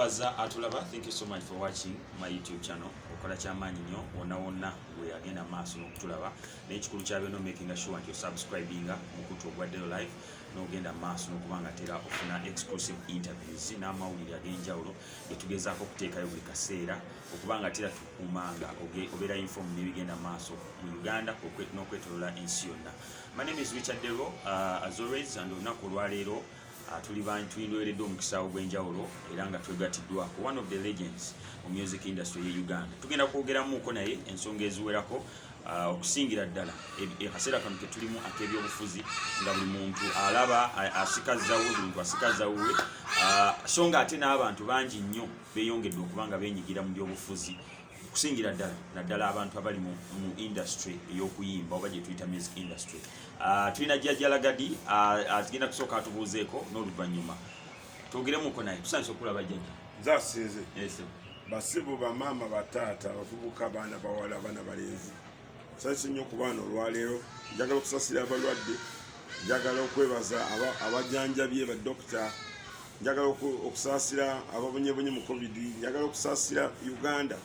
Twabaza atulaba. Thank you so much for watching my YouTube channel. Okola kyamaanyi nnyo wonna we agenda maaso n'okutulaba n'ekikulu kyabyo no making sure nti subscribing mukutu ogwaddeyo live n'ogenda maaso n'okubanga tera ofuna exclusive interviews n'amawulire ag'enjawulo getugezaako okuteekayo buli kaseera okubanga tera tukuumanga obeera inform n'ebigenda maaso mu Uganda n'okwetolola ensi yonna. My name is Richard Dero, as always, and olunaku olwaleero tulindweredde omukisa ogw'enjawulo era nga twegattiddwako one of the legends mu music industry ye Uganda. Tugenda kwogeramuuko naye ensonga eziwerako okusingira ddala akaseera kano ke tulimu ak'ebyobufuzi nga buli muntu alaba asikazzawo buli muntu asikazzawe so nga ate n'abantu bangi nnyo beeyongedde okuba nga beenyigira mu byobufuzi kusingira ddala naddala abantu abali mu industry ey'okuyimba oba gye tuyita music industry. Tulina Jjajja Lagadi agenda kusooka atubuuzeeko n'oluvannyuma twogeremuuko naye. Tusanyusa okulaba Jjajja. Nzasinze basibu bamaama bataata bavubuka baana bawala baana balenzi nsanyusa nnyo ku baana olwaleero. Njagala okusasira abalwadde, njagala okwebaza abajjanjabye badokita, njagala okusaasira ababonyebonye mu covid, njagala okusaasira Uganda.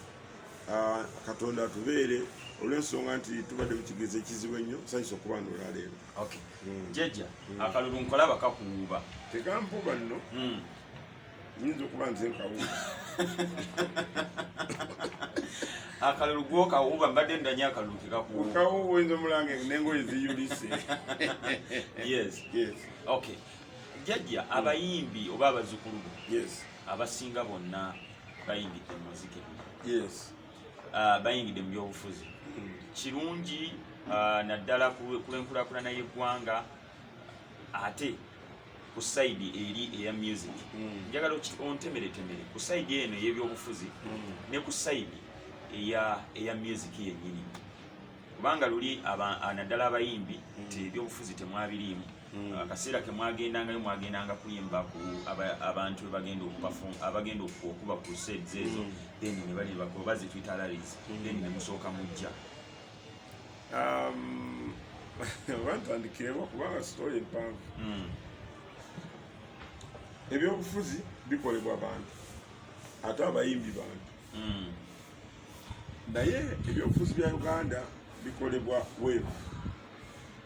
Katonda atubeere olw'ensonga nti tubadde mu kigezo ekizibu ennyo. Nsanyusa okuba nno olwaleero. Jjajja akalulu nkolaba kakuwuuba. Tekampuuba nno nyinza okuba nze nkawuuba. Akalulu gw'okawuuba mbadde ndanye akalulu kekakuwuuba. Okawuuba oyinza omulange n'engoye ziyulise. Yes. Okay. Jjajja abayimbi oba abazzukulu abasinga bonna bayingidde mu muziki. Bayingidde mu byobufuzi. Kirungi naddala ku lw'enkulaakulana y'eggwanga ate ku sayidi eri eya music. Njagala ontemeretemere ku sayidi eno ey'ebyobufuzi ne ku sayidi eya music yennyini. Kubanga luli naddala abayimbi nti ebyobufuzi temwabiriimu. Akaseera ke mwagendanga kuyimba ku abantu abagenda okuba ku crusades ezo then ne bali bakoba zituyita rallies then ne musooka mujja. Bantandikirewo kubanga story empanvu. Ebyobufuzi bikolebwa bantu ate abayimbi bantu. Naye ebyobufuzi bya Uganda bikolebwa weevu.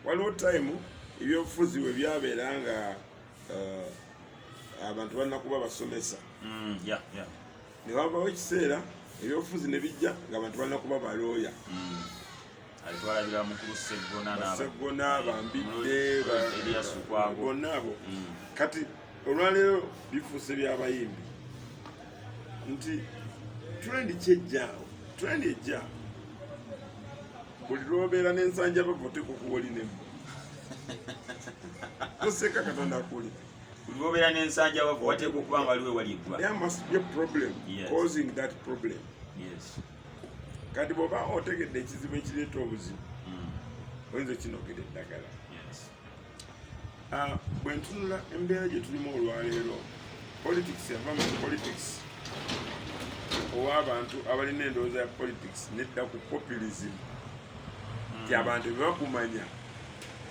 Waliwo time ebyobufuzi we byabeera nga abantu balina kuba basomesa. Ne wavawo ekiseera ebyobufuzi ne bijja ng'abantu balina kuba balooya. Twalabira mukulu Sseggona, Bambidde, bonna abo. Kati olwaleero bifuuse by'abayimbi nti trendi kyejjaawo, trendi ejja buli lw'obeera n'ensanja bavoteeko kuwolinemu. Toseka Katonda akuli. Buli lw'obeera n'ensanja bavo wateeka okuba nga waliwo ewaliggwa. There must be a problem causing that problem. Kati bw'oba otegedde ekizibu ekireeta obuzibu oyinza okinogera eddagala. Bwe ntunula embeera gye tulimu olwaleero, politics yava mu politics ow'abantu abalina endowooza ya politics nedda ku populism nti abantu bye bakumanya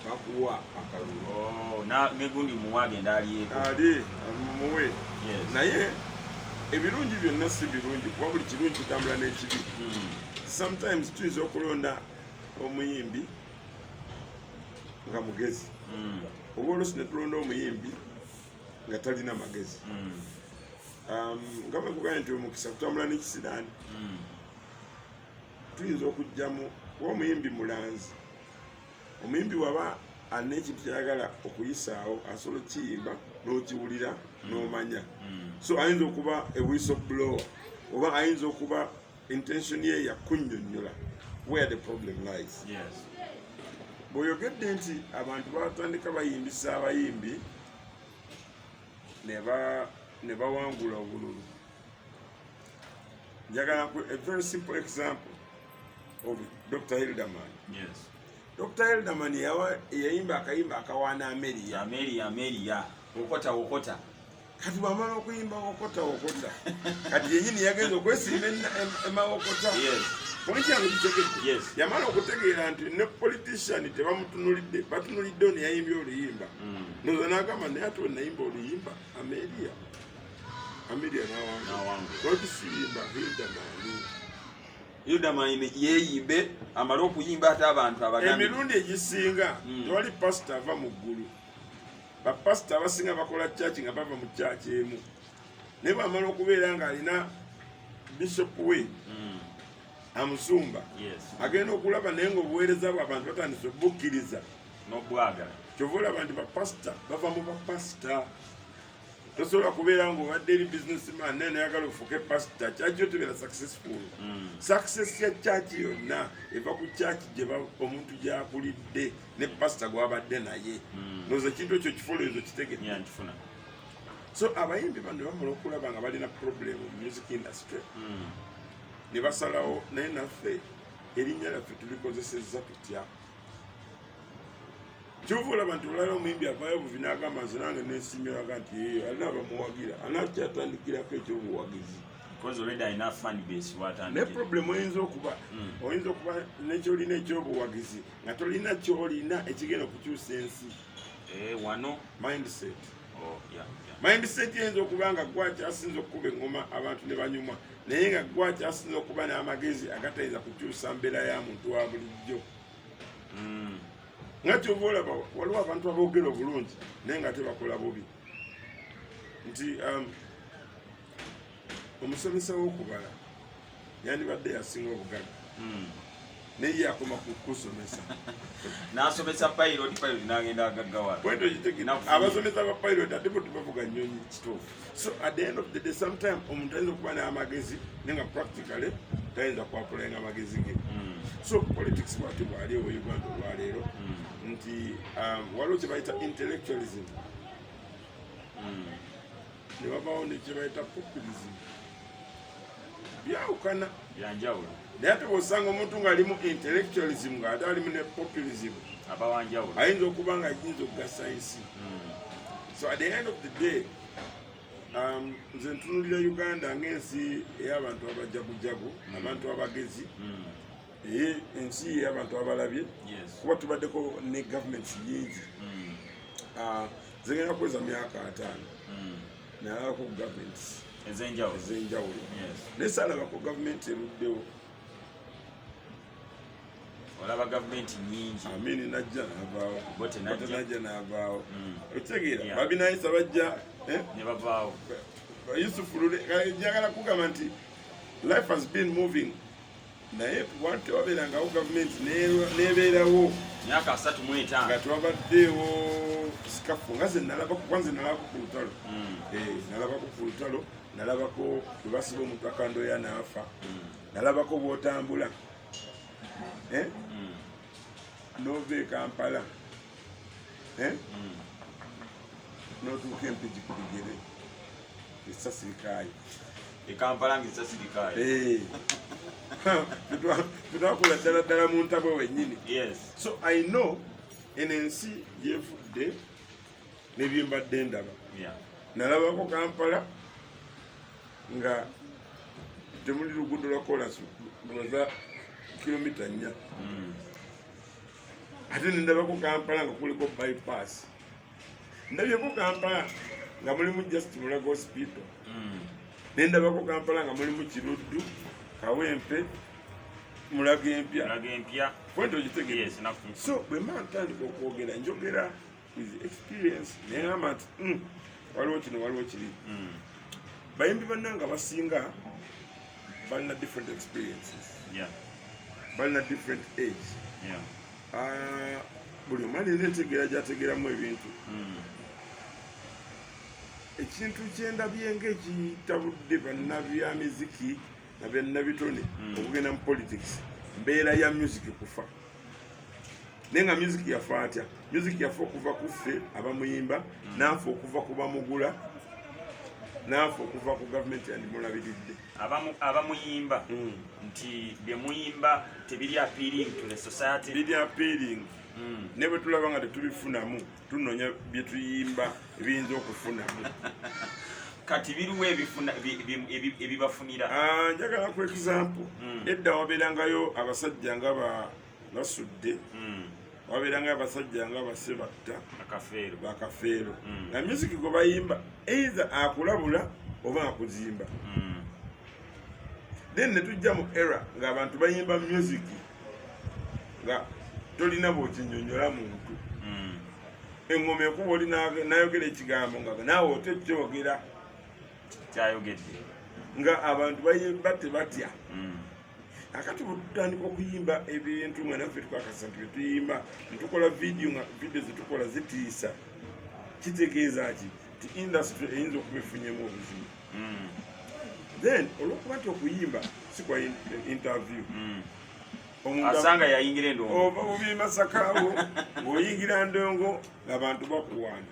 bakuwa akalulu. Negundi muwe agenda alyeko. Muwe. Naye ebirungi byonna si birungi kuba buli kirungi kitambula n'ekibi. Sometimes tuyinza okulonda omuyimbi nga mugezi oba oluusi ne tulonda omuyimbi nga talina magezi. Nga bwe kugambye nti omukisa kutambula n'ekisiraani tuyinza okugjamu kuba omuyimbi mulanzi. Omuyimbi waba alina ekintu kyayagala okuyisaawo asobola okiyimba n'okiwulira n'omanya. So ayinza okuba a whistle blower oba ayinza okuba intention ye yakunnyonnyola where the problem lies. Bw'oyogedde nti abantu batandika bayimbisa abayimbi ne bawangula obululu. Njagala a very simple example of Dr. Hilderman. Dr. Hilderman yayimba akayimba akawaana Ameriya. Okota. Kati bw'amala okuyimba okota. Kati yennyini yagenza okwesimba emawokota. Pointi yange gitegedde. Yamala okutegeera nti ne politician tebamutunulidde, batunulidde ono yayimbye oluyimba. Noza n'agamba naye ate we nayimba oluyimba Ameriya. Amidia n'awangu lwatusirimba Hilda Manyi yeeyimbe amala okuyimba ate abantu abagambi emirundi egisinga tewali pasita ava mu ggulu bapasita abasinga bakola chachi nga bava mu chachi emu naye bwamala okubeera nga alina bishopu we amusumba agenda okulaba naye ngaobuweereza bwe abantu batandise obukkiriza n'obwagala kyova olaba nti bapasita bava mu bapasita tosobola kubeera ngaobadde eri businessman naye nayagala ofuuke pasita kyaki yo tebeera successful success ya chachi yonna eva ku chachi gye omuntu gyakulidde ne pasita gwabadde naye ndowooza ekintu ekyo kifoloozo kitegedde so abayimbi bano bamala okulaba nga balina problem mu music industry ne basalawo naye naffe erinnya lyaffe tulikozesezza tutya kyova olaba nti olala omuyimbi avaayo buvi n'agamba nze nange nesimiraga nti eyo alina abamuwagira anakyatandikirako ekyobuwagizi naye problemu oyinza okuba nekyolina ekyobuwagizi nga tolina kyolina ekigenda okukyusa ensi mindset yinza okuba nga gwakyasinza okukuba eŋŋoma abantu ne banyuma naye nga gwakyasinza okuba n'amagezi agatayinza kukyusa mbeera ya muntu wa bulijjo nga kyova olaba waliwo abantu aboogera obulungi naye nga tebakola bubi nti omusomesa w'okubala yandibadde yasinga obugagga naye yakoma kusomesa n'asomesa pilot n'agenda agaggawala bwento kitegera abasomesa ba pilot ate bwe tubavuga nnyonyi kituufu so at the end of the day sometime omuntu ayinza okuba n'amagezi naye nga practically tayinza kwapulayinga amagezi ge so politics bwati bwali ewo Uganda olwaleero nti waliwo kye bayita intellectualism ne babaawo ne kye bayita populism byawukana byanjawulo naye ate bw'osanga omuntu ng'ali mu intellectualism ng'ate alimu ne populism abawanjawulo ayinza okuba nga ayinza okugasa ensi so at the end of the day nze ntunulira Uganda ng'ensi ey'abantu abajagujagu abantu abagezi ensi ey'abantu abalabye kuba tubaddeko ne gavumenti nyingi zengenda kweza myaka 5 nalabako gavumenti ez'enjawulo naye saalabako gavumenti eruddewo olaba gavumenti nyingi amini najja n'avaawo bote najja n'avaawo okitegeera babinayisa bajja ne bavaawo Yusufu njagala kugamba nti life has been moving naye wante wabeerangawo gavumenti nebeerawo myaka 35 nga twabaddeewo sikafu nga ze nalabako kwanze nalabako ku lutalo nalabako ku lutalo nalabako bwe basiba omuntu akandoya n'afa nalabako bw'otambula n'ova e Kampala n'otuuka empigi ku bigere esasi likaayo Kampala ng'esasirikaayo tutwakola ddala ddala mu ntabwe wennyini so I know eno ensi gyevudde n'ebyembadde ndaba nalabako Kampala nga temuli luguudo lwa kolansi lunoza kilomita 4 ate nendabako Kampala nga kuliko bypass ndabyeko Kampala nga mulimu Just Mulago Hospital nendabako Kampala nga mulimu Kiruddu Kawempe Mulago Empya kwento kitegere so bwe mba ntandika okwogera njogera with experience naye ngamba nti waliwo kino waliwo kiri bayimbi bannanga basinga balina different experiences balina different age buli omu alina entegeera gyategeeramu ebintu ekintu kyendabye ng'ekitabudde bannabyamiziki na bannabitone okugenda mu politics mbeera ya music kufa naye nga music yafa atya music yafa okuva ku ffe abamuyimba naafa okuva ku bamugula naafa okuva ku gavumenti yandimulabiridde abamuyimba nti bye muyimba tebiri appealing to the society biri appealing ne bwe tulaba nga tetubifunamu tunoonya bye tuyimba ebiyinza okufunamu kati biriwo ebibafunira njagala ku example edda wabeerangayo abasajja nga basudde wabeerangayo abasajja nga basebatta bakafeero nga music gwe bayimba either akulabula oba akuzimba. Then ne tujja mu era ng'abantu bayimba music nga tolina bw'okinyonnyola muntu. Engoma ekuba oli n'ayogera ekigambo nga naawe otekyogera kyayogedde nga abantu bayimba tebatya. Akati butandika okuyimba ebintu nga naffe tukakasa nti betuyimba netukola vidiyo nga vidiyo zetukola zitiisa, kitegeeza ki ti industry eyinza okuba efunyemu obuzibu. Then olwokuba nti okuyimba si kwa interview, asanga yayingira endongo oba obimba sakaawo ng'oyingira ndongo ng'abantu bakuwaana.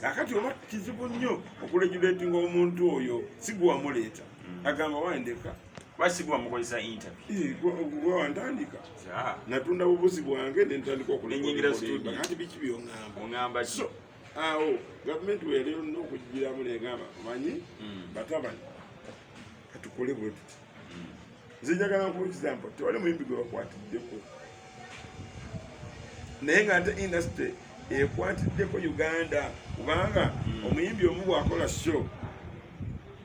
Akati oba kizibu nnyo okuregulatinga omuntu oyo si gwe wamuleeta, agamba wandeka wasigwa mukozesa interview gwe wantandika natunda bubuzi bwange nentandika okulenyingira studio kati biki byongamba ongamba so awo gavumenti weerero nina okugiramu negamba manyi batabani katukole bwe tuti. Nze njagala nkuwa example, tewali muyimbi gwe bakwatiddeko naye nga ate industry ekwatiddeko Uganda kubanga omuyimbi omu bwakola show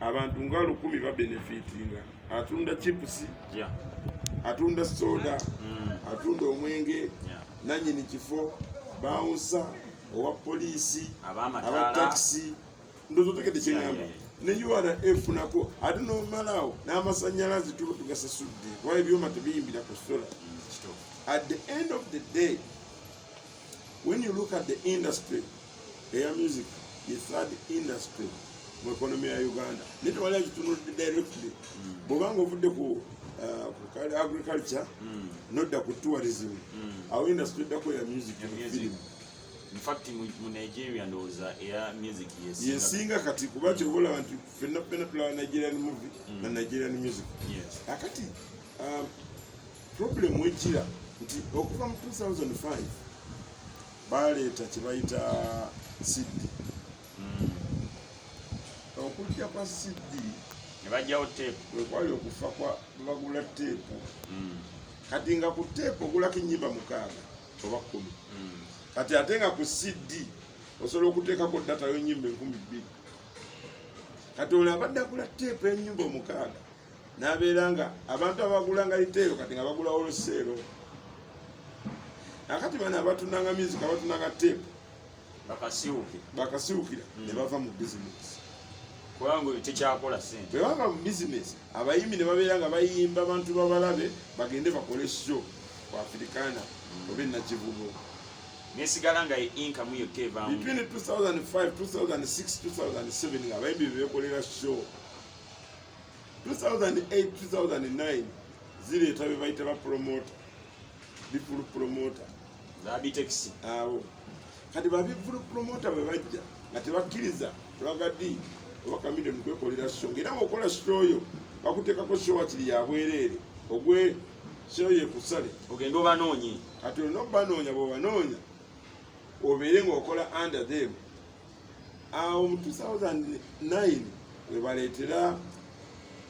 abantu nga 100 babenefitinga. Atunda chips, atunda soda, atunda omwenge, nanyini kifo, bouncer, owa polisi, aba taxi, ndozo tekete kyengamba. Ne URF nako ate n'omalawo n'amasannyalaze tuba tugasasudde kuba ebyuma tebiyimbira ku sola. At the end of the day, when you look at the industry, air music, the third industry mu economy ya Uganda, netwali akitunudde directly. Bwobanga ovudde ku agriculture nodda ku tourism, our industry eddako ya music and film. In fact mu Nigeria ndowooza air music yesinga kati kuba kyobola abantu ffenna tulaba Nigerian movie na Nigerian music. Akati problem wekira nti okuva mu 2005 baleeta kye bayita CD. Okujja kwa CD nebajjawo tape wekwali okufa kwa bagula tape. Kati nga ku tape ogulako ennyimba 6 oba 10. Kati ate nga ku CD osobola okuteekako data y'ennyimba 2000. Kati oli abadde agula tape y'ennyimba 6 n'abeera nga abantu abagulanga liteero kati nga bagula oluseero. Akati bano abatundanga music abatundanga tape bakasiwukira ne bava mu business. Kubangu tekyakola sente. Bwebava mu business abayimbi ne babeera nga bayimba abantu babalabe bagende bakole show ku Africana oba nakivubo. Nesigala nga income yo keva between 2005, 2006, 2007 nga abayimbi bekolera show. 2008, 2009 zireeta be bayita ba promoter, bifulu promoter zabitex awo. Kati ba bifulu promoter bwe bajja nga tebakkiriza twagadi oba million kwekolera show. Ngera okola show yo bakuteekako show akiri ya bwereere ogwe show ye kusale ogenda obanoonye. Kati olina okubanoonya bw'obanoonya obeere ng'okola under them. Awo mu 2009 we baleetera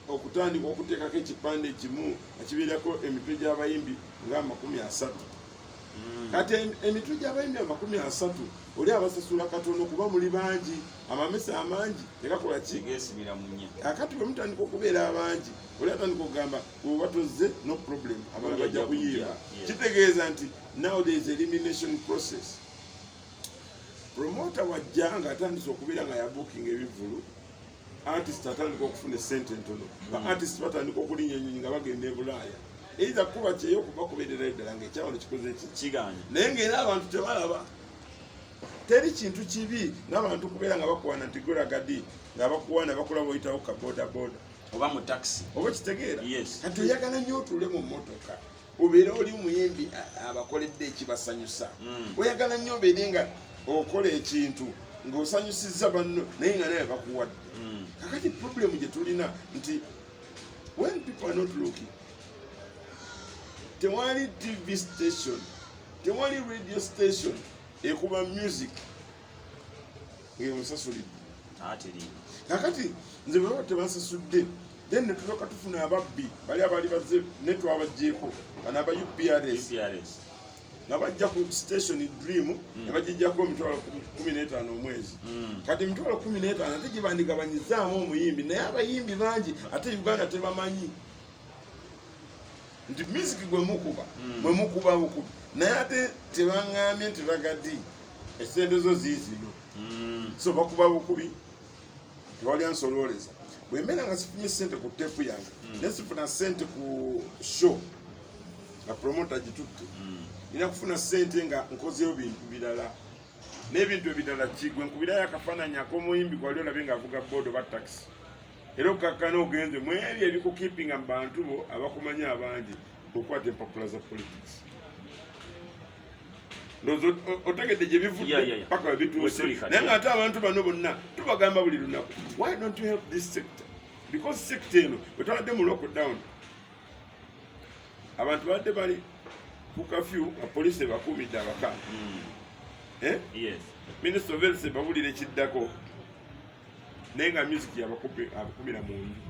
okutandika okuteekako ekipande ekimu ekibeerako emitwe gy'abayimbi nga 30. Kati emitwe gy'abayimbi 30 oli abasasula katono kuba muli bangi, amamesa amangi tegakola kigesimira munye. Akati bwe mutandika okubeera abangi oli atandika okugamba bw'oba tozze no problem abala bajja kuyiiba. Kitegeeza nti now there is elimination process. Promoter wajja nga atandise okubeera nga yabukinga ebivulu, artist atandika okufuna sente ntono, ba artist batandika okulinnya ennyonyi nga bagenda e Bulaaya. Either kuba kyeyo kuba kubeerera eddala ng'ekyawo kikoze kiganye. Naye ng'era abantu tebalaba. Teri kintu kibi n'abantu kubeera nga bakuwana nti golagadi nga bakuwana bakulaba oyitawo ka boda oba mu taxi oba kitegeera. Kati Yes. oyagala nnyo otuule mu mmotoka obeera oli muyimbi abakoledde ekibasanyusa. Oyagala nnyo obeere nga okola ekintu ng'osanyusizza banno naye nga naye bakuwadde. Kakati problem gye tulina nti when people are not looking, tewali TV station, tewali radio station ekuba music ng'emusasulidde. Kakati nze bwe baba tebasasudde then ne tulyoka tufuna ababbi bali abali bazze ne twabaggyeko bano aba UPRS nga bajja ku station Dream ne bagijjako emitwalo 15 omwezi kati emitwalo 15 ate gibandigabanyizaamu omuyimbi naye abayimbi bangi ate Uganda tebamanyi nti music gwe mukuba bukubi naye ate tebaŋŋambye nti bagadi esente zo ziizino so bakuba bukubi tewali ansolooleza bwe mbeera nga sifunye sente ku teepu yange naye sifuna sente ku show nga promota gitutte nina kufuna sente nga nkozeyo bintu birala n'ebintu ebirala kigwe nkubirayo akafaananyi ak'omuyimbi gwali olabe ng'avuga board oba taxi era okukakkana ogenze mu ebyo ebikukiipinga mu bantu bo abakumanyi abangi okukwata empapula za politics ndozo otegedde gye bivudde paka webituuse naye ng'ate abantu bano bonna tubagamba buli lunaku why don't you help this sector because sector eno bwe twaladde mu lockdown abantu badde bali ku kafyu apoliisi bakuumidde abakaaga minisita of health babulira ekiddako naye nga music abakubira mu nju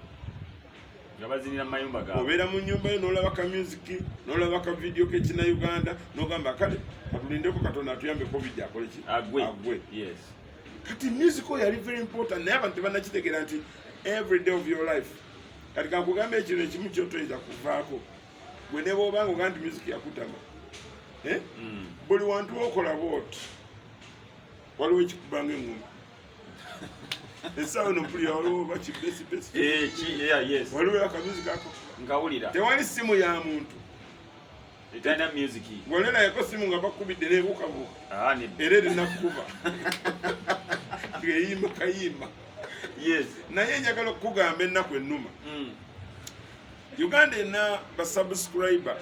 obeera mu nnyumba yo n'olaba ka music n'olaba ka video k'ekina Uganda n'ogamba kale atulindeko Katonda atuyambe covid akole ki agwe kati music oyo yali very important naye abantu tebannakitegeera nti every day of your life kati kankugamba ekino ekimu kyotoyinza kuvaako gwe ne bw'obanga ogaa nti music yakutama buli wantu wokola booti waliwo ekikubanga eŋŋuma essaawa eno mpulira waliwo bakibesibesi waliwo akamuziki ako nkawulira tewali simu ya muntu etanda music ng'olerayeko simu nga bakubidde nebukabuka era erinakukuba ng'eyimba kayimba naye njagala okukugamba ennaku ennuma Uganda ena basubscriber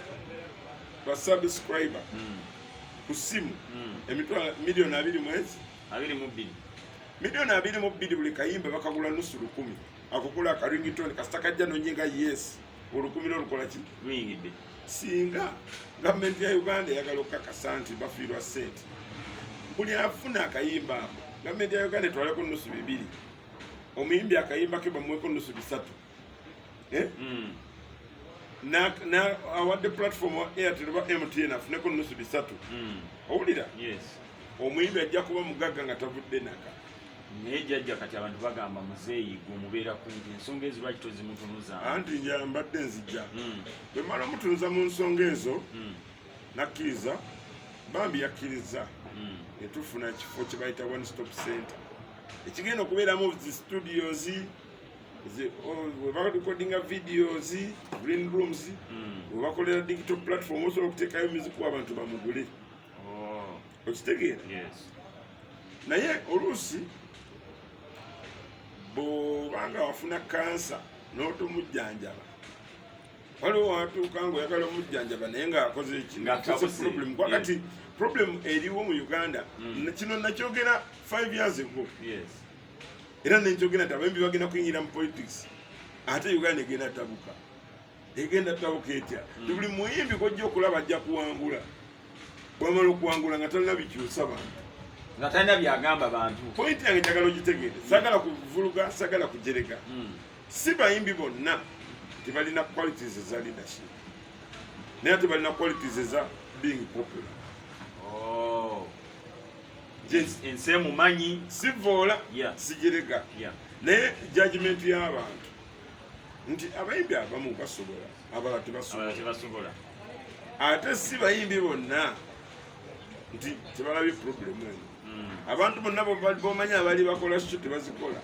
ku simu emitwalo milioni 2 mwezi 22 milioni 22 buli kayimba bakagula nusu 10 akukula akaringitoni kasita kajja nonyinga yes olukumiro olukola ki luyingidde singa gavumenti ya Uganda eyagala okukakasa nti bafiirwa sente buli afuna akayimba ako gavumenti ya Uganda etwaleko nusu 2 omuyimbi akayimba ke bamuweko nusu 3 na awadde platform wa Airtel oba MTN afuneko nusu 3 owulira omuyimbi ajja kuba mugagga nga tavudde naka naye jjajja kati abantu bagamba muzeeyi gwe mubeera kumpi ensonga ezo lwaki tozimutunuza anti nja mbadde nzijja bwe mala omutunuza mu nsonga ezo nakkiriza bambi yakkiriza netufuna ekifo kye bayita one stop center ekigenda okubeeramu zi studios webarecordinga videos green rooms webakolera digital platform osobola okuteekayo music abantu bamugule okitegeera naye oluusi bwobanga wafuna kansa n'otomujjanjaba waliwo watuuka ngaoyagala omujjanjaba naye ngaakoze ekinproblem kwakati problem eriwo mu Uganda kino nakyogera 5 years ago era nenkyogera nti abayimbi bagenda kuyingira mu politics ate Uganda egenda tabuka etya buli muyimbi gojja okulaba ajja kuwangula bwamala okuwangula nga talina bikyusa bantu nga talina byagamba bantu pointi yange njagala ogitegeere sagala kuvuluga sagala kujereka si bayimbi bonna tebalina qualities eza leadership naye tebalina qualities eza being popular ense mumanyi sivoola sijereka naye judgment y'abantu nti abayimbi abamu basobola abala tebasobola ate si bayimbi bonna nti tebalabye problem eno abantu bonna bomanyi abali bakola kyo tebazikola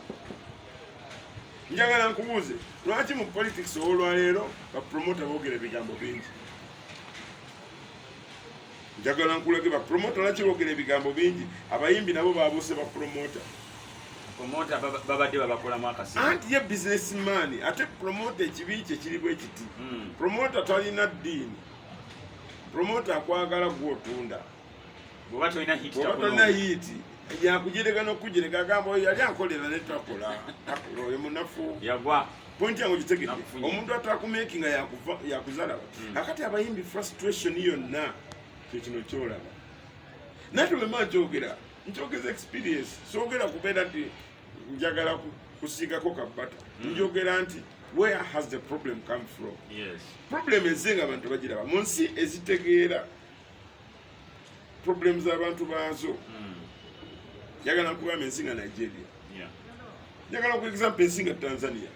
njagala nkubuuze lwaki mu politics olwaleero bapromota boogera ebigambo bingi njagala nkulage bapromota lwaki boogera ebigambo bingi abayimbi nabo babuuse bapromota babadde babakolamu akasimu anti ye businessman ate promota ekibi kye kiri bwe kiti promota talina ddiini promota akwagala gwotunda bwoba tolina hiti yakujereka n'okujereka agamba oyo yali akolera netwakola akola oyo munafu yagwa pointi yange ogitegedde omuntu atakumakinga yakuzalaba akati abayimbi frustration yonna kyekino kyolaba naye tubema nkyogeza experience soogera kubeera nti njagala kusiigako kabata njogera nti where has the problem come from problem ezenga abantu bagiraba mu nsi ezitegeera problems abantu bazo njagala nkugamba ensi nga Nigeria njagala ku example ensi nga Tanzania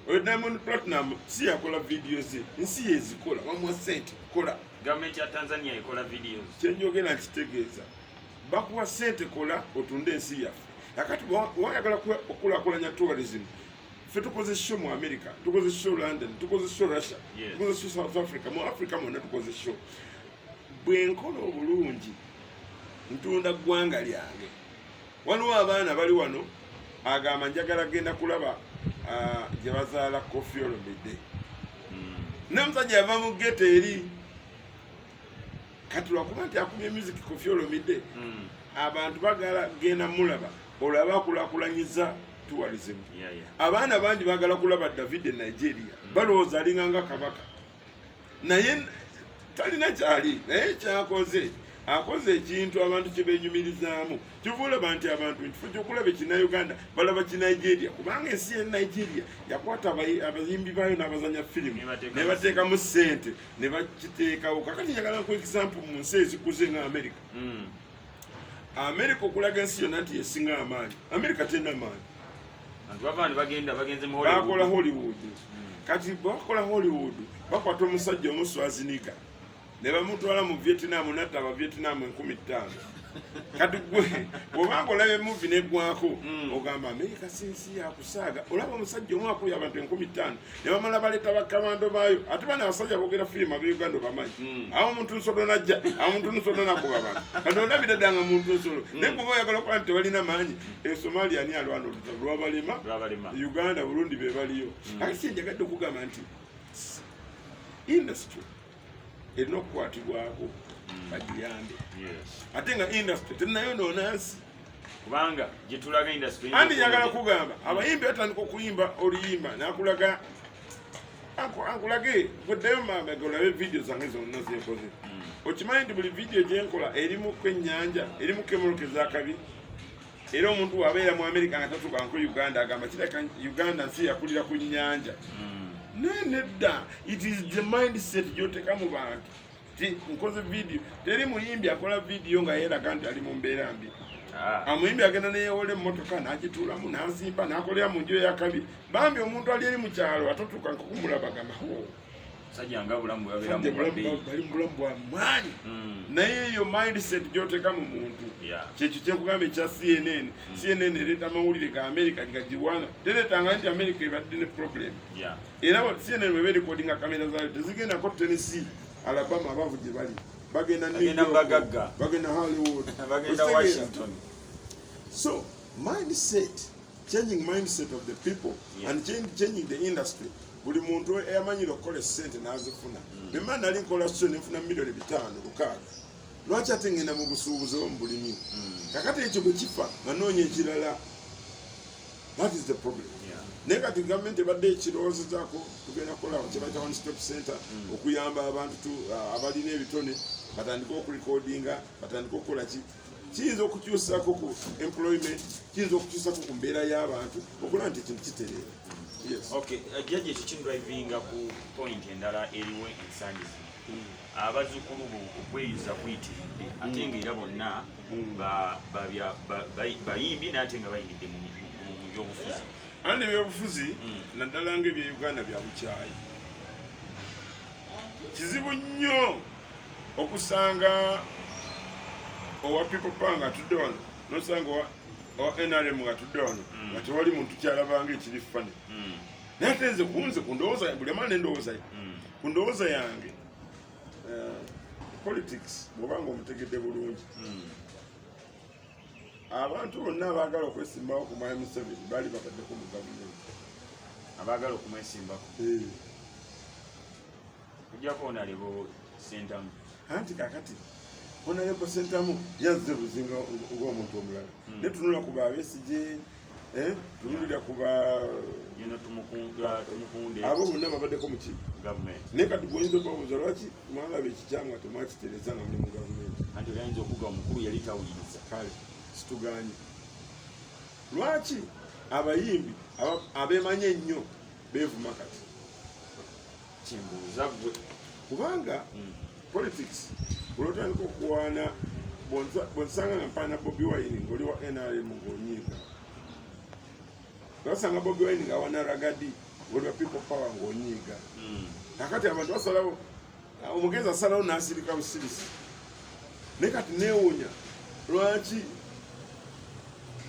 oyo Diamond Platinum si yakola videos ze ensi yezikola wamwa sente kola government ya Tanzania ekola videos kyenjogera nkitegeeza bakuwa sente kola otunde ensi yaffe akati wayagala okulakulanya tourism ffe tukoze show mu America tukoze show London tukoze show Russia tukoze show South Africa mu Africa mwonna tukoze show bwenkola obulungi ntunda ggwanga lyange waliwo abaana bali wano agamba njagala genda kulaba gye bazaala Koffi Olomide namusajja yava mu ghetto eri kati lwakuba nti akumye music Koffi Olomide abantu bagala genda mulaba olaba akulakulanyiza tourism abaana bangi bagala kulaba David Nigeria balowooza alinga nga kabaka naye talina kyali naye kyakoze akoze ekintu abantu kye benyumirizaamu kivula nti abantu kifo ky'okulaba ekina-Uganda balaba ki-Nigeria kubanga ensi ya Nigeria yakwata abayimbi bayo n'abazanya firimu ne bateekamu ssente ne bakiteekawo kakati njagala ku example mu nsi ezikuze nga America America okulaga ensi yonna nti yesinga amaanyi America tena maanyi bakola Hollywood kati bakola Hollywood bakwata omusajja omuswaziniga ne bamutwala mu Vietnam natta aba Vietnam 15,000 kati gwe bwobanga olabe movie negwako ogamba America sinsi yakusaaga olaba omusajja omu akuya abantu 15,000 ne bamala baleta bakamando bayo ate bana abasajja boogera firimu ab'Uganda bamanyi awo omuntu nsolo najja awo omuntu nsolo nakuba abantu kati olabiraddanga muntu nsolo naye kuba oyagala okuba nti tebalina maanyi Somalia ani alwana olutalo lwabalema Uganda Burundi be baliyo ate si njagadde okugamba nti industry erina okukwatibwako bagiyambe ate nga industry tenayonoona nsi kubanga gyetulaga industry andi njagala kugamba abayimbi batandika okuyimba oluyimba nakulaga ankulage gweddayo mamaga olabe video zange zonna zenkoze okimanyi nti buli video gyenkola erimuko ennyanja erimuko emoloke zakabi era omuntu wabeera mu America nga tatukanko Uganda agamba kireka Uganda nsi yakulira ku nnyanja nedda it is the mindset gyoteka mu bantu ti nkoze video teri muyimbi akola video nga yeraga nti ali mu mbeera mbi amuyimbi agenda neyewole emmotoka n'agituulamu n'azimba n'akolera mu nju eyakabi bambi omuntu ali eri mu kyalo atatuuka nkakumulaba gamba sajjanga bulamu bali mubulamu bwa maanyi naye eyo mindset gyoteka mu muntu kyekyo kyenkugamba ekya CNN ereeta amawulire ga America gagiwaana tereetanga nti America ebadde ne problem era CNN bwe berekodinga kamera zaayo tezigendako Tennessee Alabama abavu gye bali bagenda bagenda Hollywood bagenda Washington so mindset changing mindset of the people and changing the industry buli muntu eyamanyira okukola sente n'azifuna bemba nali nkola so nefuna milioni 5-6 lwaki ate ngenda mu busuubuzi oba mu bulimi kakati ekyo bwe kifa nanoonya ekirala that is the problem naye kati gavumenti ebadde ekirowoozezaako tugenda kukola kyebayita one stop center okuyamba abantu abalina ebitone batandika okurekodinga batandika okukola ki kiyinza okukyusako ku employment kiyinza okukyusako ku mbeera y'abantu okulaba nti ekintu kitereera okay jjajja ekyo kindrivinga ku point endala eriwo ensangi abazzukulu okweyiza kuyitiridde ate ngaera bonna bayimbi naate nga bayingidde mu byobufuzi andi ebyobufuzi naddala nga ebye Uganda bya bukyayi kizibu nnyo okusanga owa people power nga atudde wano nosanga owa NRM nga atudde wano nga tewali muntu kyalabanga ekiri fane naye ate nze kunze ku ndowooza buli amaana endowooza ye ku ndowooza yange politics bw'obanga omutegedde bulungi abantu bonna abaagala okwesimbawo ku Mwami Museveni baali babaddeko mu gavumenti abaagala okumwesimbako kujjako onalebo Sentamu anti kakati onalebo Sentamu yazze buzinga ng'omuntu omulala ne tunula ku Besigye tunulira ku abo bonna babaddeko mu ki naye kati bw'oyinza okubabuuza lwaki mwalaba ekikyamu ate mwakitereza nga muli mu gavumenti anti oyinza okuga omukulu yali tawuliriza kale situganye lwaki abayimbi abeemanye ennyo beevuma kati kimbuuza gwe kubanga politics olwotandika okuwaana bonsanga mpana Bobi Wine ngoli wa NRM ngonyiga basanga Bobi Wine ngawana ragadi ngoli wa people power ngonyiga akati abantu basalawo omugeza salawo nasirika busirisi nekati newonya lwaki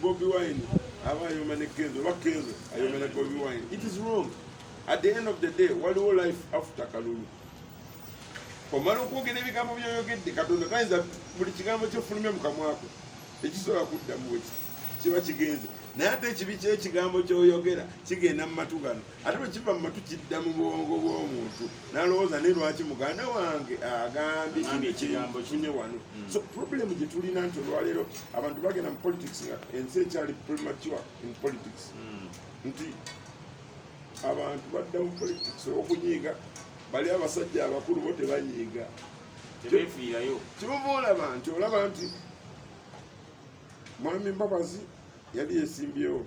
Bobi Wine abayomane kenzo bakenzo ayomane Bobi Wine. It is wrong. At the end of the day, waliwo life after Kalulu. Omala okwogera ebigambo byoyogedde Katonda kayinza buli kigambo kyofulumya mu kamwa ko ekisobola kuddamu weki kiba kigenze naye ate ekibi ky'ekigambo kyoyogera kigenda mu matu gano ate bwe kiva mu matu kidda mu bwongo bw'omuntu n'alowooza ne lwaki muganda wange agambye ekigambo kinye wano. So problem gye tulina nti olwaleero abantu bagenda mu politics nga ensi ekyali premature in politics nti abantu badda mu politics olw'okunyiiga bali abasajja abakulu bo tebanyiiga tebeefiirayo kimuva olaba nti Mwami Mbabazi yali yesimbyewo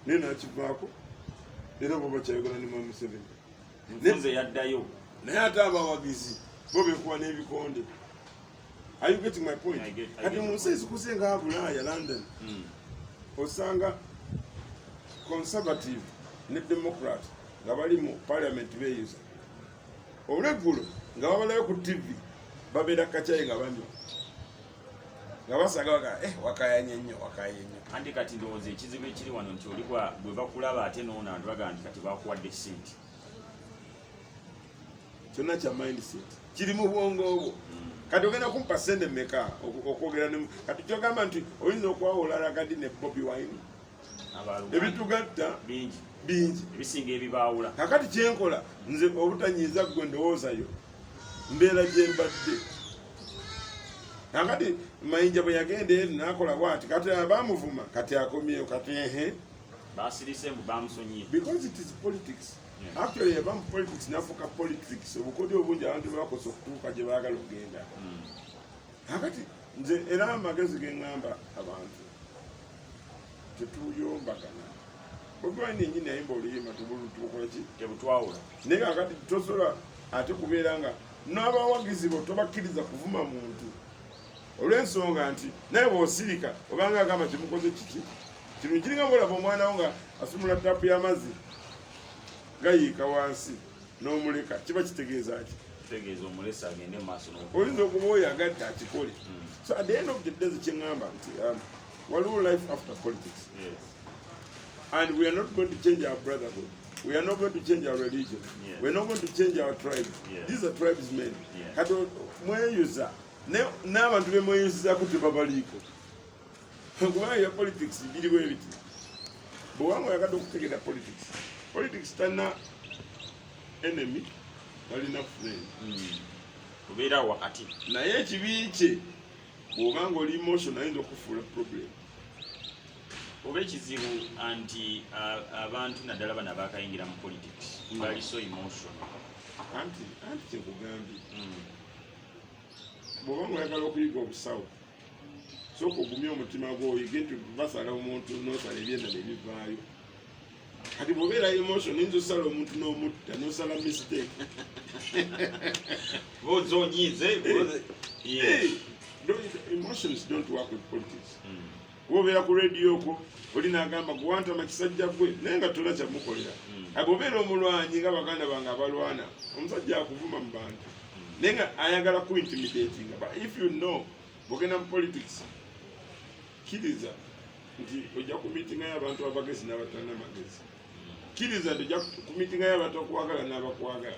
naye nakivaako era bo bakyayogera ne Mwami Museveni nfunze yaddayo naye ate abawagizi bo bekuwa n'ebikonde. Are you getting my point? Kati mu nsi ezikuze nga Bulaaya London osanga conservative ne democrat nga bali mu parliament beeyuza olweggulo nga babalayo ku TV babeera kacyayi nga banywa nga basaga wakayanye nnyo andi kati ndowooza ekizibu ekiri wano nti olibwa bwe bakulaba ate noona abantu bagamba nti kati bakuwadde sente kyonna kya mindset kiri mu bwongo obwo. Kati ogenda kumpa sente mmeka okwogera kati kyogamba nti oyinza okwawula Ragadi ne Bobi Wine ebitugatta bingi ebisinga ebibaawula. Kakati kyenkola nze obutanyiiza gwe ndowoozayo mbeera gye mbadde. Kakati Mayinja bwe yagenda eri n'akola bw'ati kati abamuvuma kati akomyeyo kati basirise mbu bamusonyiye because it is politics. Actually abamu politics nafuuka politics obukodyo obungi abantu bakosa okutuuka gye baagala okugenda. Kakati nze era amagezi ge ŋŋamba abantu tetuyombagana. Bobi Wine yennyini yayimba oluyimba tukola ki tebutwawula naye kakati tosobola ate kubeera nga n'abawagizi bo tobakkiriza kuvuma muntu olw'ensonga nti naye bw'osirika obanga agamba kimukoze kiki kino kiringa ng'olaba omwana wo nga asumula tapu y'amazzi gayiika wansi n'omuleka kiba kitegeeza ki kitegeeza omulesa agende mu maaso oyinza okuba oyo agadde akikole. So at the end of the day kyeŋŋamba nti waliwo life after politics. And we are not going to change our brotherhood. We are not going to change our religion. We are not going to change our tribe. These are tribesmen. Kati mweyuza n'abantu be mweyuzizaako tebabaliiko kubanga ya politics biriwo ebiti bwewanga oyagala okutegera politics talina enemy talina friend obeera wakati naye ekibi kye bw'obanga oli emotion ayinza okufuula problem oba ekizibu anti abantu naddala bano abakayingira mu politics bali so emotion anti kyekugambye bw'obanga oyagala okuyiga obusawo sooka ogumye omutima gwo oyige nti basala omuntu n'osala ebyenda nebivaayo. Kati bw'obeera emotion oyinza osala omuntu n'omutta n'osala mistake bozonyize emotions don't work with politics. Bw'obeera ku radio okwo oli n'agamba gwantama kisajja gwe naye nga tolina kyamukolera. Bw'obeera omulwanyi nga baganda bange abalwana omusajja akuvuma mu bantu naye nga ayagala ku intimidating. But if you know bw'ogenda mu politics kkiriza nti ojja ku miitinga y'abantu abagezi n'abatalina magezi. Kkiriza nti ojja ku miitinga y'abantu abakwagala n'abakwagala.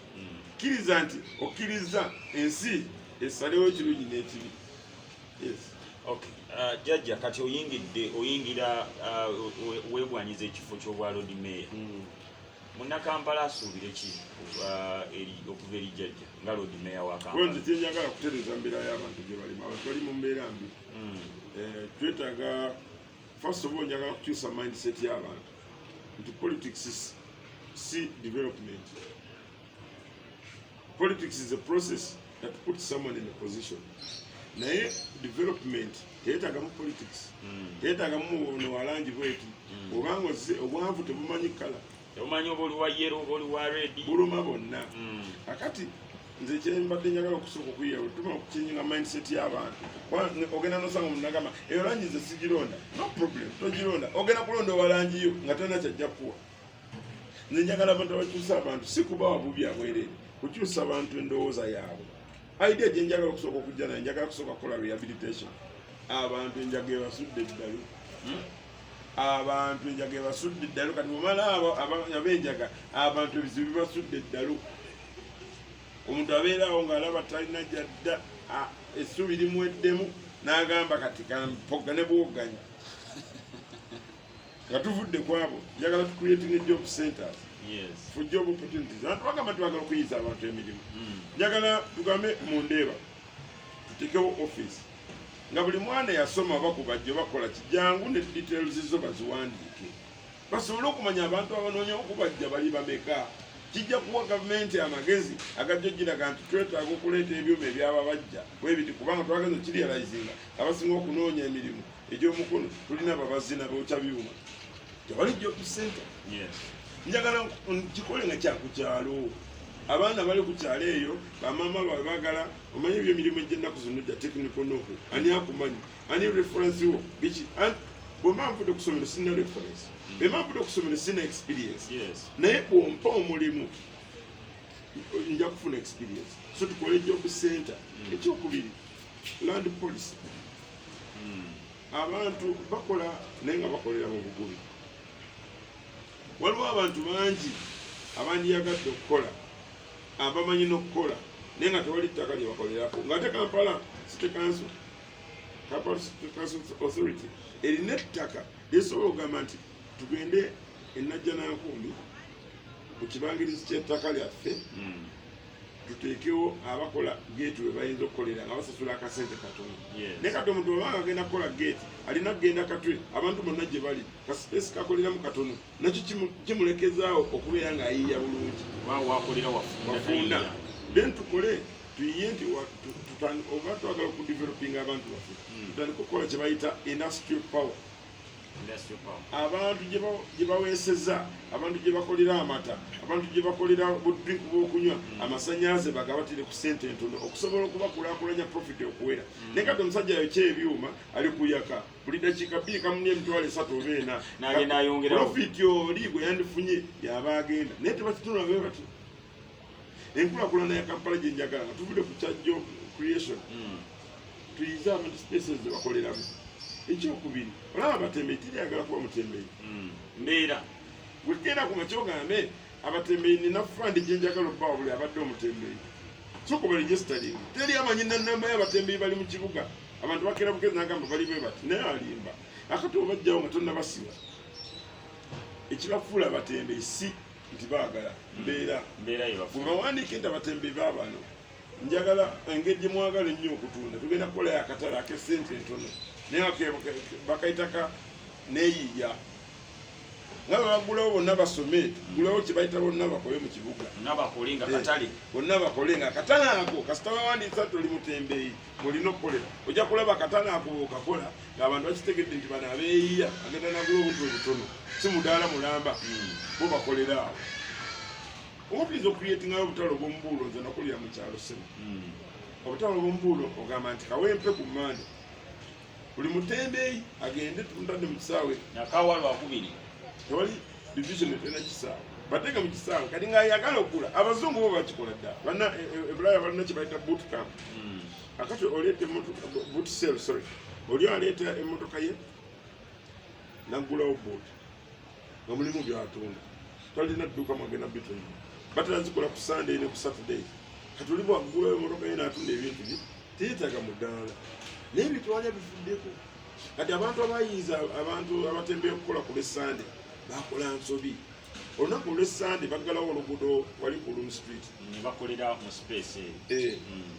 Kkiriza nti okkiriza ensi esalewo ekirungi n'ekibi. Okay. Jjajja kati oyingira weebwanyiza ekifo ky'obwa Lord Mayor. Munnakampala asuubire ki okuva eri jjajja nga Lord Mayor wa Kampala? Nze kyenjagala kutereeza mbeera y'abantu gye balimu. Abantu bali mu mbeera mbi. Twetaaga first of all njagala kukyusa mindset y'abantu nti politics si development. Politics is a process that puts someone in a position. Naye development teyeetagamu politics. Teyeetagamu ono walangi bweti. Obanga obwanvu tebumanyi kala. Tebumanyi oba oli wa yellow oba oli wa red. Buluma bonna. Akati nze kyembadde njagala okusooka okuyera tuma okukinyinga mindset y'abantu ogenda nosanga omuntu nagamba eyo langi ze sigironda no problem togironda ogenda kulonda owalangiyo nga talina kyajja kuwa nze njagala abantu abakyusa abantu si kubawa bubi abwereere kukyusa abantu endowooza yaabwe idea gye njagala okusooka okujja naye njagala kusooka kukola rehabilitation abantu enjaga ebasudde eddalu abantu enjaga ebasudde eddalu kati bwemala abenjaga abantu ebizibu bibasudde eddalu omuntu abeerawo ng'alaba talina gyadda essubi limuweddemu n'agamba kati kampogane bwoganya nga tuvudde kwabo njagala tucreating job centers for job opportunities abantu bagamba tubagala okuyiza abantu emirimu njagala tugambe mu Ndeeba tutekewo office nga buli mwana yasoma bakubajja bakola kijangu ne details zo baziwandiike basobole okumanya abantu abanoonya okubajja bali bameka kijja kuwa gavumenti amagezi agajjogiraga nti twetaaga okuleeta ebyuma ebyaba bajja bwebiti kubanga twagenda kirealizinga abasinga okunoonya emirimu egy'omukono tulina ababazi nabokya byuma tewali job center njagala kikole nga kyakukyalo abaana bali ku kyalo eyo bamama babagala omanyi ebyemirimu egy'ennaku zino gya technical noho ani akumanyi ani reference wo biki bwembanvudde okusomero sina reference bwembanvudde okusomero sina experience naye bwompa omulimu nja kufuna experience so tukole job center ekyokubiri land policy abantu bakola naye nga bakolera mu bugubi waliwo abantu bangi abandiyagadde okukola abamanyi n'okukola naye nga tewali ttaka lye bakolerako ng'ate Kampala City Council Authority erina ettaka lyesobola okugamba nti tugende enajjanankumbi mu kibangirizi ky'ettaka lyaffe tuteekewo abakola geeti we bayinza okukolera nga basasula akasente katono naye kati omuntu obanga agenda kukola geeti alina kugenda katwe abantu bonna gye bali kasipesi kakoleramu katono nakyo kimulekezaawo okubeera ng'ayiiya bulungi wafunda then tukole tuyiye nti oba twagala okudevelopinga abantu baffe tutandika okukola kye bayita industrial power abantu gye baweeseza abantu gye bakolera amata abantu gye bakolera budrink bw'okunywa amasannyalaze bagabatire ku sente entono okusobola okubakulaakulanya profit okuwera naye kati omusajja yokya ebyuma ali kuyaka buli dakiika 2 kamunya emitwalo 3 oba 4 profit oli gwe yandifunye yaba agenda naye tebakitunula be bati enkulaakulana ya Kampala gye njagala nga tuvudde ku kya job creation tuyize abantu spaces ze bakoleramu ekyokubiri olaba abatembeyi tiryagala kuba mutembeyi mbeera wegenda ku makyogambe abatembeyi nina fund gyenjagala obbawa buli abadde omutembeyi sokuba registering teri amanyi nanamba y'abatembeyi bali mu kibuga abantu bakera bugezi nagamba bali bwe bati naye alimba akati obajjawo nga tonnabasiba ekibafuula abatembeyi si nti baagala mbeera bwebawandiika nti abatembeyi baabano njagala engeri gye mwagala ennyo okutunda tugenda kukolayo akatale ak'essente entono naye bakayitaka neeyiiya nga babagulawo bonna basome gulawo kye bayita bonna bakole mu kibuga bonna bakole nga akatale ako kasita bawandiisa toli mutembeeyi mulina okukolera ojja kulaba akatale ako okakola ng'abantu bakitegedde nti bano abeeyiiya agenda nagula obuntu obutono si mudaala mulamba bo bakolera awo obutuyinza okuriyetingayo obutale obw'omubuulo nze nakulira mu kyalo semu obutale obw'omubuulo ogamba nti kawempe ku mmande buli mutembeeyi agende tuntadde mu kisaawe nakawalwakubiri tewali division etena kisaawe batega mu kisaawe kati ng'ayagala okugula abazungu bo bakikola dda banna ebulaya balina kye bayita boot camp akati oleeta boot sale sorry oli aleeta emmotoka ye naggulawo boot nga mulimu byatunda talina dduuka mwagenda bitunda batanzikola ku Sunday ne ku Saturday kati oli bwaggulawo emmotoka ye n'atunda ebintu bye teyeetaaga mu ddaala naye bitwalya bifuddeko kati abantu abayiiza abantu abatembeya okukola ku lw'essande bakola nsobi olunaku olw'essande baggalawo oluguudo wali ku Room Street bakolera mu space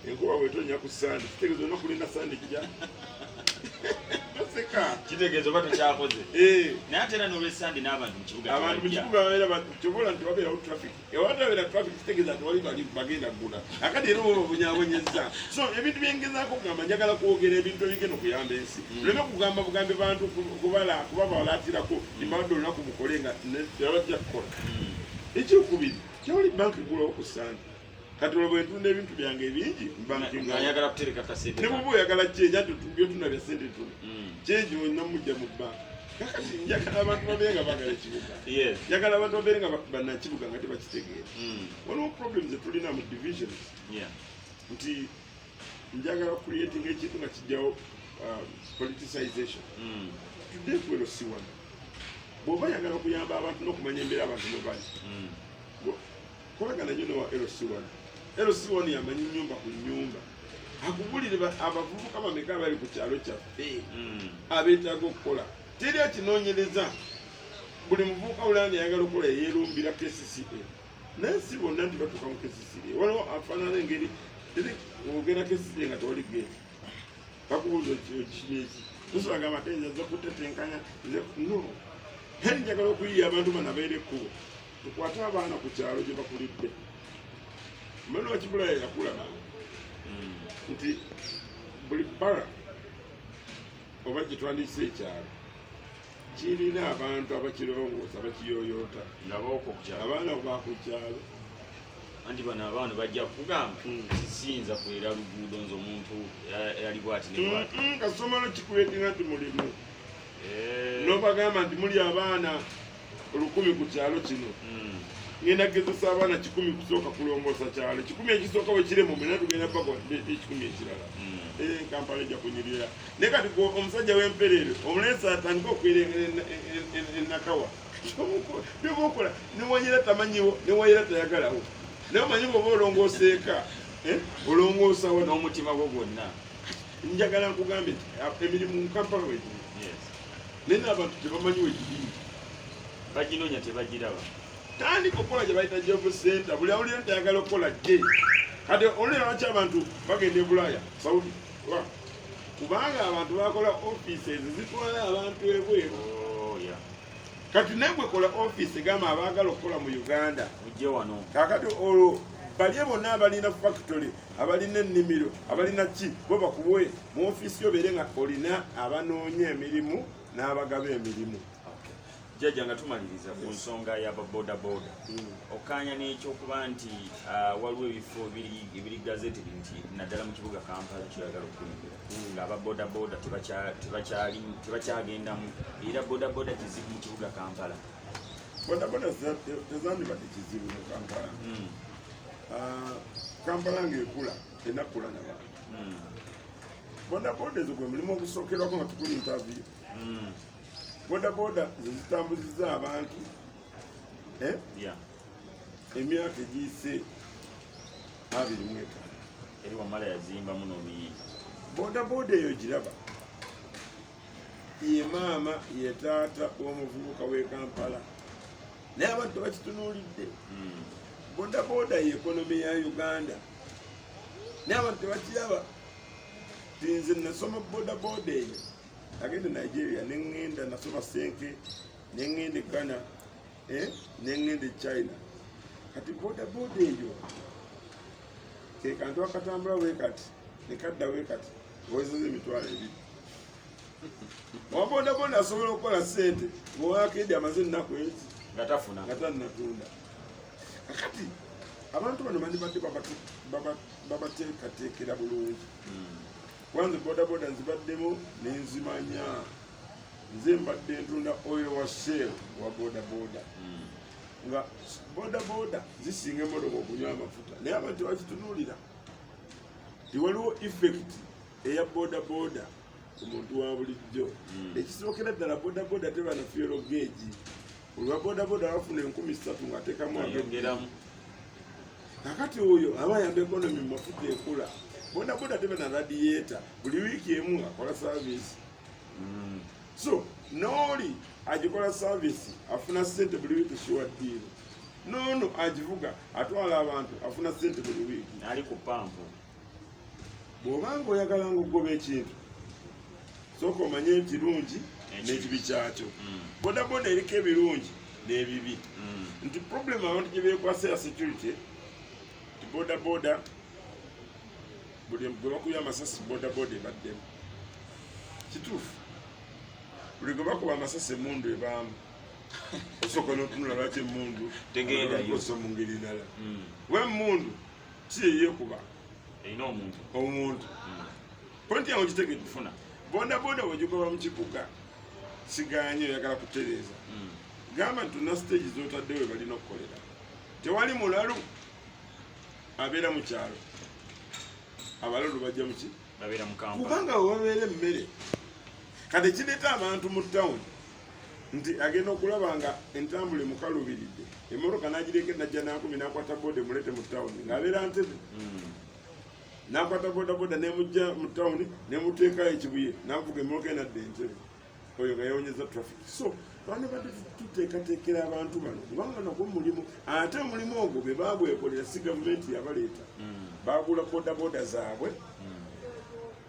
enkuba bwetonya ku sande kitegeeza olunaku lina sande kijja kitegeeza oba tokyakoze naye ate era n'olw'essande n'abantu mu kibuga abantu mu kibuga babeera kyobola nti wabeerawo traffic ewatabeera traffic kitegeeza nti wali bali bagenda ggula akati era oba babunyabonyeza so ebintu byengezaako okugamba njagala kwogera ebintu ebigenda okuyamba ensi tuleme kugamba bugambe bantu kubabawalaatirako nimbabadde olunaku mukole nga tebajja kukola ekyokubiri kyoli banka egulawo ku sande kati olwo ntunda ebintu byange bingi ng'ayagala kutereka kasente ne bwoba oyagala kyenja byotunda bya sente tuna kyenji olina mujja mu bbanka kakati njagala abantu babeere nga baagala ekibuga njagala abantu babeere nga bannakibuga nga tebakitegeera waliwo problem ze tulina mu divisions nti njagala creating ekintu nga kijjawo politicization tudde ku LC1 bw'oba yagala okuyamba abantu n'okumanya embeera abantu mwe bali kolagana nnyo newa LC1 yamanyi nnyumba ku nnyumba akugulire abavubuka bameka abali ku kyalo kyaffe abeetaaga okukola teri akinoonyereza buli muvubuka ulani yagala okukola yeerumbira KCCA naye si bonna nti batuuka mu KCCA waliwo afaanana engeri ogenda KCCA nga tewali geeti bakubuuza okikineki tusibagamba ate nze kutetenkanya no heri njagala okuyiya abantu bano abeera ekkubo tukwate abaana ku kyalo gye bakulidde mani wakibulayo yakulabanga nti buli bara oba gye twandise ekyalo kirina abantu abakirongoosa bakiyoyoota abaana baku kyalo anti bano abaana bajja kugamba siyinza kwera luguudo nze omuntu yali bwati ne bwati kasomero kikuwetinga nti mulimu nobagamba nti muli abaana 100 ku kyalo kino ngenda gezesa abaana 100 kusooka kulongoosa kyalo 100 ekisooka wekiremu mena tugenda paka 10 ekirala kampala ejja kunyirira naye kati omusajja w'empereero omuleesa atandika okwirengera enakawa byobaokola newanyira tamanyiwo newanyira tayagalawo naye omanyi bwoba olongooseeka olongoosawo n'omutima gwo gwonna njagala nkugambe nti emirimu mu kampala wegiri naye n'abantu tebamanyi wegiri baginoonya tebagiraba tandika okukola gye bayita job center buli awulira nti ayagala okukola gye kati olulira lwaki abantu bagenda e bulaaya saudi kubanga abantu bakola offices zitwala abantu ebweru kati naye bwekola office gamba abaagala okukola mu Uganda ujje wano kakati olwo bali bonna abalina factory abalina ennimiro abalina ki bo bakubwe mu office yo beere nga olina abanoonya emirimu n'abagaba emirimu. Jjajja nga tumaliriza ku nsonga y'ababodaboda okkaanya n'ekyokuba nti waliwo ebifo ebiri gazetted nti naddala mu kibuga Kampala kyoyagala okuyimbira ng'ababodaboda tebakyagendamu era bodaboda kizibu mu kibuga Kampala. Bodaboda tezandibadde kizibu mu Kampala. Kampala ng'ekula enakula n'abantu. Bodaboda ezo gwe mulimu ogusookerwako nga tukuli interview. Bodaboda zitambuziza abantu emyaka egiyise 25 eri wamala yazimbamu n'obuyinza. Bodaboda eyo giraba ye maama ye taata w'omuvubuka w'e Kampala naye abantu tebakitunuulidde. Bodaboda ye ekonomi ya Uganda naye abantu tebakiraba. Tinze nasoma bodaboda eyo agenda Nigeria nengenda nasoma Senke nengenda Ghana nengenda China kati bodaboda eyo ke kantu akatambula wekati nekadda wekati owezoze emitwalo ebiri. Wabodaboda asobola okukola sente bwewakedi amaze ennaku ezi ngatanatunda. Kakati abantu bano bandibadde babateekateekera bulungi. Kwanza bodaboda nzibaddemu nenzimanya nze mbadde ntunda oyo wa Shell wa bodaboda nga bodaboda zisinga emotoka okunywa amafuta naye abantu bakitunuulira tiwaliwo effect eya bodaboda ku muntu wa bulijjo. Ekisookera ddala bodaboda teba na fuel gauge. Olwa bodaboda bafuna 13,000 ng'ateekamu ayongeramu. Kakati oyo aba yamba economy mu mafuta ekula. Bodaboda teba na radiator buli wiiki emu akola service. So n'oli agikola service afuna sente buli wiiki shiwa deal. Nono agivuga atwala abantu afuna sente buli wiiki. Ali ku pampu. Bw'obanga oyagala ng'ogoba ekintu sooka omanye ekirungi n'ekibi kyakyo. Bodaboda eriko ebirungi n'ebibi. Nti problem abantu gye beekwasa ya security nti bodaboda buli gwe bakuba amasasi bodaboda ebaddemu. Kituufu buli gwe bakuba amasasi emmundu ebaamu osooka n'otunula lwaki emmundu tegendayo mu ngeri ndala. We emmundu tiyeyekuba erina omuntu ponti yawe kitegedde kufuna bodaboda wegigoba mu kibuga siganye oyagala kutereeza gamba nti tuna stage zotaddewe balina okukolera tewali mulalu abeera mu kyalo abalalu bajja muki babeera mu Kampala kubanga webabeera emmere kati kireeta abantu mu tawuni nti agenda okulaba nga entambula emukalubiridde emmotoka nagireka najja nakumi nakwata boda emulete mu tawuni ng'abeera Ntebe nakwata bodaboda nemujja mu tawuni nemuteekayo ekibuye navuga emmotoka enadde Entebe oyo nga yawonyeza traffic. So bano badde tuteekateekera abantu bano kubanga nagwo mulimu ate omulimu ogwo be bagwekolera si gavumenti yabaleeta bagula bodaboda zaabwe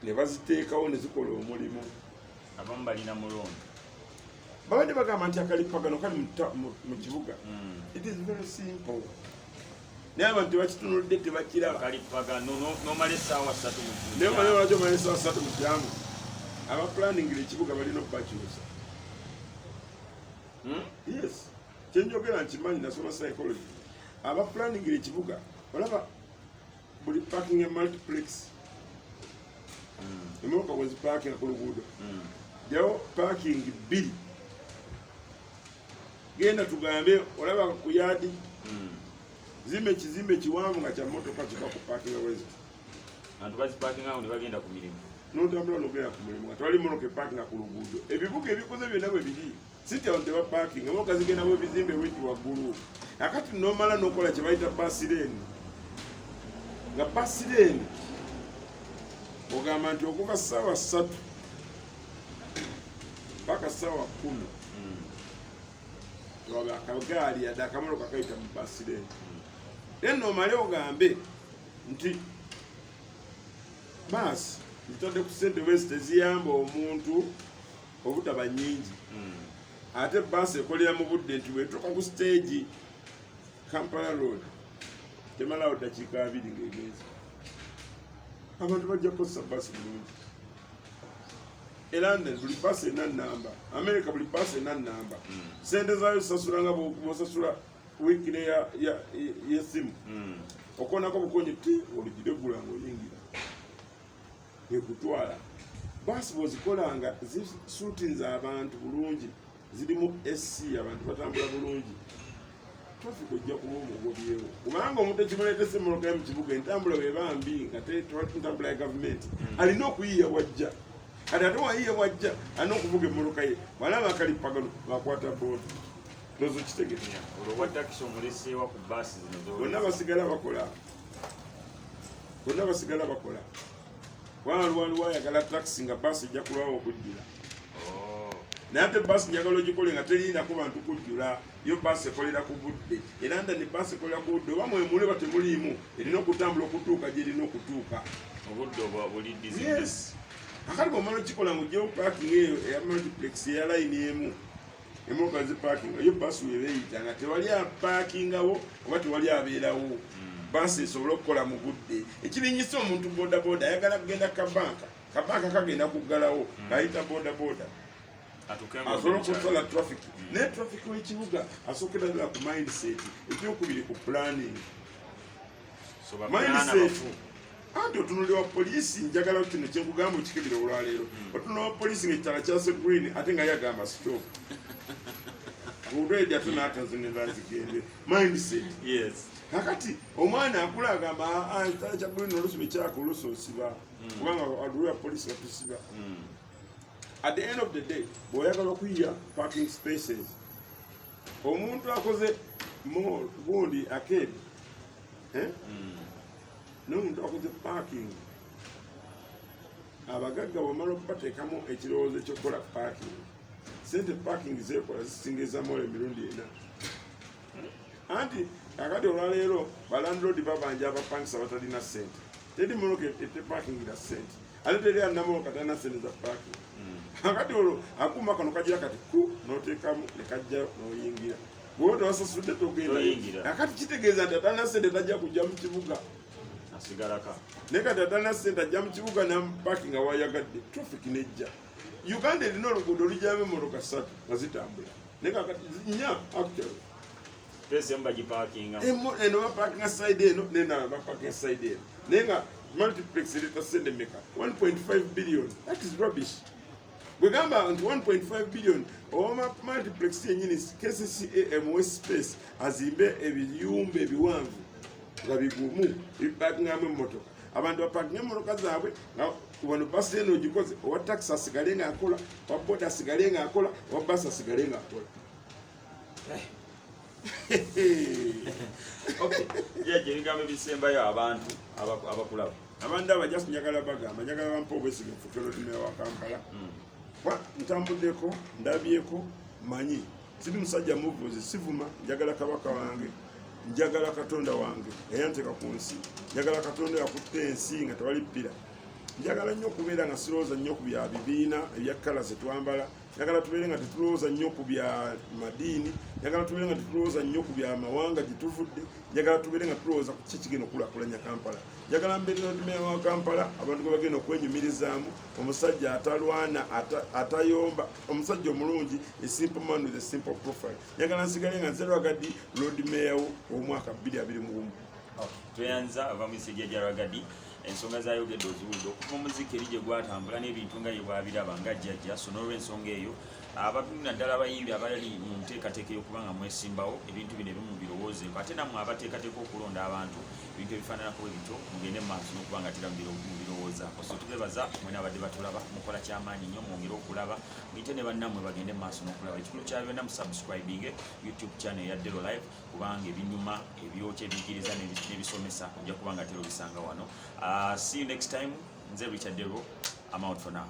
ne baziteekawo ne zikola omulimu. abamu balina mulondo babadde bagamba nti akalipagano kali mu kibuga. It is very simple. Naye abantu tebakitunulidde tebakiraba. akalipagano nomala essaawa 3 naye omanye lwaki omala essaawa 3 mu kyamu abaplaningira ekibuga balina okubakyusa. Yes, kyenjogera nkimanyi nasoma psychology. Abaplaningira ekibuga olaba buli parking e multiplex emmotoka wezipakinga ku luguudo jawo parking 2. Genda tugambe olaba ku yaadi zimbe ekizimbe kiwanvu nga kya mmotoka kiva ku parkinga weziti abantu bazipakinga awo ne bagenda ku mirimu notambula nogenda ku mulimu nga tewali mmotoka epakinga ku luguudo. Ebibuga ebikoze byonna bwe biri siti awo tebapakinga emmotoka zigenda mu ebizimbe ebiti waggulu. Akati nomala nokola kye bayita basireeni nga basireeni ogamba nti okuva ssaawa 3 paka ssaawa 10 akagaali yadde akamotoka kayita mu basireeni. Then nomale ogambe nti baasi zitadde ku ssente wezi teziyamba omuntu obutaba nnyingi. Ate baasi ekolera mu budde nti bwetuuka ku stage Kampala Road temalawo ddakiika 2 ng'egenza. Abantu bajja kukozesa baasi bulungi. E London buli baasi erina nnamba, America buli baasi erina nnamba. Ssente zaayo zisasula nga bw'osasula wiikire y'essimu. Okonako bukonye ti olugire eggula ng'oyingira ekutwala. Baasi bw'ozikolanga zisuutinze abantu bulungi zirimu SC abantu batambula bulungi traffic ojja kuba omugobyewo kubanga omuntu ekimuleetesa emmotoka mu kibuga entambula bweba mbi nga entambula ya gavumenti alina okuyiiya wajja kati ate wayiiya wajja alina okuvuga emmotoka ye walaba akalipagano bakwata booda lozo kitegeera olwo takisi omuleseewa ku baasi zino bonna basigala bakola waliwo ayagala takisi nga baasi ejja kulwawo okujjula. Naye ate baasi njagala ogikole nga terinako bantu kujjula yo baasi ekolera ku budde era nda ne baasi ekolera ku budde oba mwemule batemuliimu erina okutambula okutuuka gyerina okutuuka obudde oba buliddi. Yes, akali bwomala okikola ng'ojjawo parking eyo eya multiplex eya layini emu emmotoka zipakinga yo baasi webeeyita nga tewali apakingawo oba tewali abeerawo. Baasi esobole okukola mu budde. Ekirinyisa omuntu bodaboda ayagala kugenda kabanka kagenda kuggalawo ng'ayita bodaboda asobola okusola traffic. Naye traffic w'ekibuga asookera ddala ku mindset ekyokubiri ku planning. Mindset anti otunulira wa poliisi njagala kino kyenkugamba okikebera olwaleero otunula wa poliisi ng'ekitala kyase green ate nga yagamba stop olwedi ate n'atazineza zigende mindset. Yes. Kakati omwana akula agamba ekitala kya green olusubi kyako olusi osiba kubanga aduwa poliisi batusiba. At the end of the day, bw'oyagala okuyiya parking spaces, omuntu akoze gundi arcade, n'omuntu akoze parking, abagagga bw'omala okubateekamu ekirowoozo ekyokukola parking, sente parking zeekola zisingizamu emirundi 4. Anti kakati olwaleero balandlord babanja abapangisa batalina sente. Teri mmotoka etepakingira sente. Ate teri alinamotoka talina sente za parking. Kakati olwo akuuma kano kagira kati ku n'oteekamu ne kajja n'oyingira. Bw'oba tewasasudde togenda. Kakati kitegeeza nti atalina sente tajja kujja mu kibuga. Asigalaka. Naye kati atalina sente ajja mu kibuga n'amupakinga wayagadde. Traffic nejja. Uganda erina oluguudo olujjamu emmotoka 3 nga zitambula. Naye kakati 4 actually. space yamba giparkinga eno baparkinga side eno nena baparkinga side eno nenga multiplex ileta sende meka 1.5 billion. That is rubbish. Bwegamba nti 1.5 billion owama multiplex yenyini KCCA West Space azimbe ebiyumba ebiwanvu nga bigumu bipakingamu emmotoka abantu bapakinga emmotoka zaabwe nga wano basi eno gikoze owa taxi asigale nga akola owa boda asigale nga akola owa basi asigale nga akola. Jajja ebigambo ebisembayo abantu abakulaba abantu abajasi njagala bagamba njagala bampa obwesige mufukiro tumeya wa Kampala ntambuddeko ndabyeko manyi siri musajja muvuzi sivuma njagala kabaka wange njagala katonda wange eyanteeka ku nsi njagala katonda yakutte ensi nga tewali ppira njagala nnyo okubeera nga sirowooza nnyo ku bya bibiina ebya kala zetwambala njagala tubeere nga tetulowooza nnyo ku bya madiini njagala tubeere nga tetulowooza nnyo ku bya mawanga gye tuvudde njagala tubeere nga tulowooza ku kiki kigenda okukulaakulanya Kampala njagala mbeerera tumeya wa Kampala abantu gwe bagenda okwenyumirizaamu omusajja atalwana atayomba omusajja omulungi a simple man with a simple profile njagala nsigale nga nze Rwagadi road mayor w'omwaka 2021. tweyanza ava mu nsijja gya Rwagadi ensonga zayogedde oziwulidde okuva omuziki eri gye gwatambula n'ebintu nga ye bwabiraba nga jjajja so n'olw'ensonga eyo ababimu naddala abayimbi abali mu nteekateeka y'okuba nga mwesimbawo ebintu bino ebimu birowoozeeko ate nammwe abateekateeka okulonda abantu ebintu ebifaananako ebityo mugende mu maaso n'okuba nga tera mubirowoozaako so tubebaza mwena abadde batulaba mukola kyamaanyi nnyo mwongere okulaba muyite ne bannammwe bagende mu maaso n'okulaba ekikulu kya byonna mu subscribing YouTube channel ya Dero Live kubanga ebinyuma ebyokya ebiyigiriza n'ebisomesa ojja kuba nga tero bisanga wano. See you next time. Nze Richard Dero. I'm out for now.